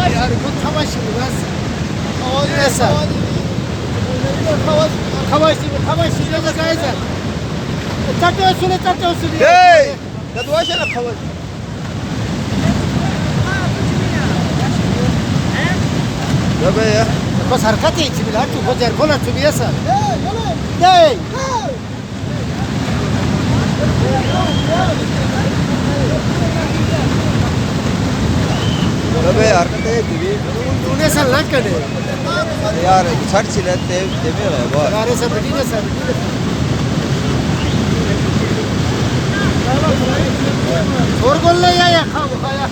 यार खूप खवाशी बस असा खवाशी त्याचं काय झालं चाटे सुने Dadwasha khawas. Tabii ya. बस हरकत यायची बिला तू बजार बोला तुम्ही असं नाही Tabii arkada gibi. तूने सल ना करे Yar çar çile demiyor ya bu. अरे सब बिटी सब और बोल ले या खाओ खाया